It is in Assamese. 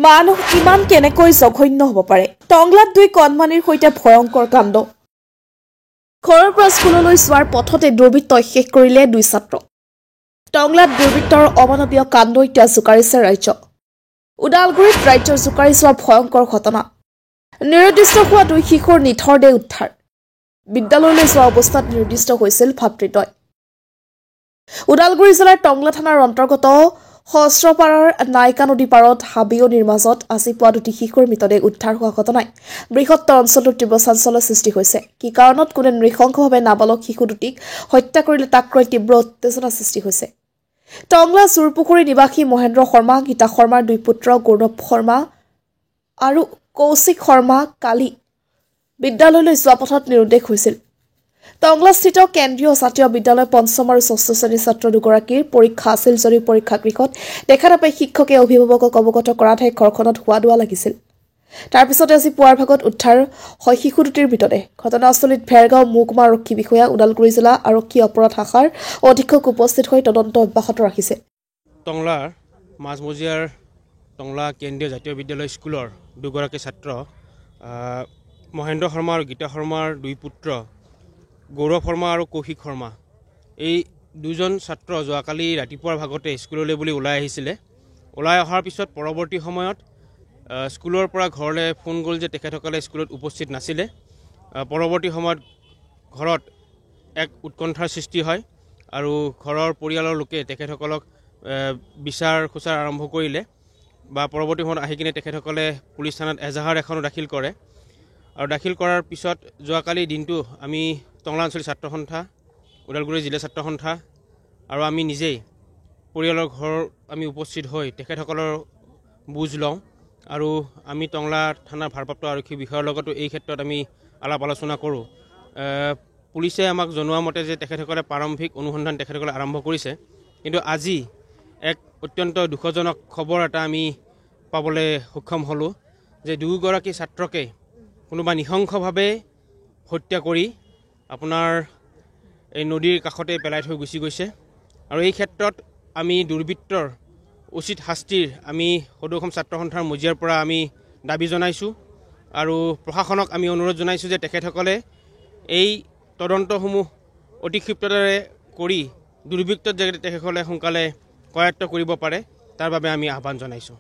মানুহ ইমান কেনেকৈ জঘন্য হ'ব পাৰে টংলাত দুই কণমানিৰ সৈতে ভয়ংকৰ কাণ্ড ঘৰৰ পৰা স্কুললৈ যোৱাৰ পথতে দুৰ্বৃত্তই শেষ কৰিলে দুই ছাত্ৰ টংলাত দুৰ্বৃত্তৰ অমানৱীয় কাণ্ড এতিয়া জোকাৰিছে ৰাজ্য ওদালগুৰিত ৰাজ্যৰ জোকাৰি যোৱা ভয়ংকৰ ঘটনা নিৰ্দিষ্ট হোৱা দুই শিশুৰ নিথৰ দেহ উদ্ধাৰ বিদ্যালয়লৈ যোৱা অৱস্থাত নিৰ্দিষ্ট হৈছিল ভাতৃদ্বয় ওদালগুৰি জিলাৰ টংলা থানাৰ অন্তৰ্গত সহস্ৰপাৰাৰ নাইকা নদী পাৰত হাবিয়নিৰ মাজত আজি পুৱা দুটি শিশুৰ মৃতদেহ উদ্ধাৰ হোৱা ঘটনাই বৃহত্তৰ অঞ্চলটোত তীব্ৰ চাঞ্চল্যৰ সৃষ্টি হৈছে কি কাৰণত কোনে নৃশংসভাৱে নাবালক শিশু দুটিক হত্যা কৰিলে তাক লৈ তীব্ৰ উত্তেজনা সৃষ্টি হৈছে টংলা চুৰপুখুৰী নিবাসী মহেন্দ্ৰ শৰ্মা গীতা শৰ্মাৰ দুই পুত্ৰ গৌৰৱ শৰ্মা আৰু কৌশিক শৰ্মা কালি বিদ্যালয়লৈ যোৱা পথত নিৰুদ্দেশ হৈছিল টংলাস্থিত কেন্দ্ৰীয় জাতীয় বিদ্যালয় পঞ্চম আৰু ষষ্ঠ শ্ৰেণীৰ ছাত্ৰ দুগৰাকীৰ পৰীক্ষা আছিল যদিও পৰীক্ষাগৃহত দেখা নাপাই শিক্ষকে অভিভাৱকক অৱগত কৰাতহে ঘৰখনত হোৱা দোৱা লাগিছিল তাৰ পিছতে আজি পুৱাৰ ভাগত উদ্ধাৰ হয় শিশু দুটিৰ মৃতদেহ ঘটনাস্থলীত ভেৰগাঁও মহকুমা আৰক্ষী বিষয়া ওদালগুৰি জিলা আৰক্ষী অপৰাধ শাখাৰ অধীক্ষক উপস্থিত হৈ তদন্ত অব্যাহত ৰাখিছে টংলাৰ মাজমজিয়াৰ টংলা কেন্দ্ৰীয় জাতীয় বিদ্যালয় স্কুলৰ দুগৰাকী ছাত্ৰ মহেন্দ্ৰ শৰ্মা আৰু গীতা শৰ্মাৰ দুই পুত্ৰ গৌৰৱ শৰ্মা আৰু কৌশিক শৰ্মা এই দুজন ছাত্ৰ যোৱাকালি ৰাতিপুৱাৰ ভাগতে স্কুললৈ বুলি ওলাই আহিছিলে ওলাই অহাৰ পিছত পৰৱৰ্তী সময়ত স্কুলৰ পৰা ঘৰলৈ ফোন গ'ল যে তেখেতসকলে স্কুলত উপস্থিত নাছিলে পৰৱৰ্তী সময়ত ঘৰত এক উৎকণ্ঠাৰ সৃষ্টি হয় আৰু ঘৰৰ পৰিয়ালৰ লোকে তেখেতসকলক বিচাৰ খোচাৰ আৰম্ভ কৰিলে বা পৰৱৰ্তী সময়ত আহি কিনে তেখেতসকলে পুলিচ থানাত এজাহাৰ এখনো দাখিল কৰে আৰু দাখিল কৰাৰ পিছত যোৱাকালি দিনটো আমি টংলা অঞ্চলিক ছাত্ৰ সন্থা ওদালগুৰি জিলা ছাত্ৰ সন্থা আৰু আমি নিজেই পৰিয়ালৰ ঘৰ আমি উপস্থিত হৈ তেখেতসকলৰ বুজ লওঁ আৰু আমি টংলা থানাৰ ভাৰপ্ৰাপ্ত আৰক্ষী বিষয়াৰ লগতো এই ক্ষেত্ৰত আমি আলাপ আলোচনা কৰোঁ পুলিচে আমাক জনোৱা মতে যে তেখেতসকলে প্ৰাৰম্ভিক অনুসন্ধান তেখেতসকলে আৰম্ভ কৰিছে কিন্তু আজি এক অত্যন্ত দুখজনক খবৰ এটা আমি পাবলৈ সক্ষম হ'লোঁ যে দুয়োগৰাকী ছাত্ৰকে কোনোবা নৃশংসভাৱে হত্যা কৰি আপোনাৰ এই নদীৰ কাষতে পেলাই থৈ গুচি গৈছে আৰু এই ক্ষেত্ৰত আমি দুৰ্বৃত্তৰ উচিত শাস্তিৰ আমি সদৌ অসম ছাত্ৰ সন্থাৰ মজিয়াৰ পৰা আমি দাবী জনাইছোঁ আৰু প্ৰশাসনক আমি অনুৰোধ জনাইছোঁ যে তেখেতসকলে এই তদন্তসমূহ অতি ক্ষিপ্ৰতাৰে কৰি দুৰ্বৃত্তৰ জৰিয়তে তেখেতসকলে সোনকালে কৰায়ত্ব কৰিব পাৰে তাৰ বাবে আমি আহ্বান জনাইছোঁ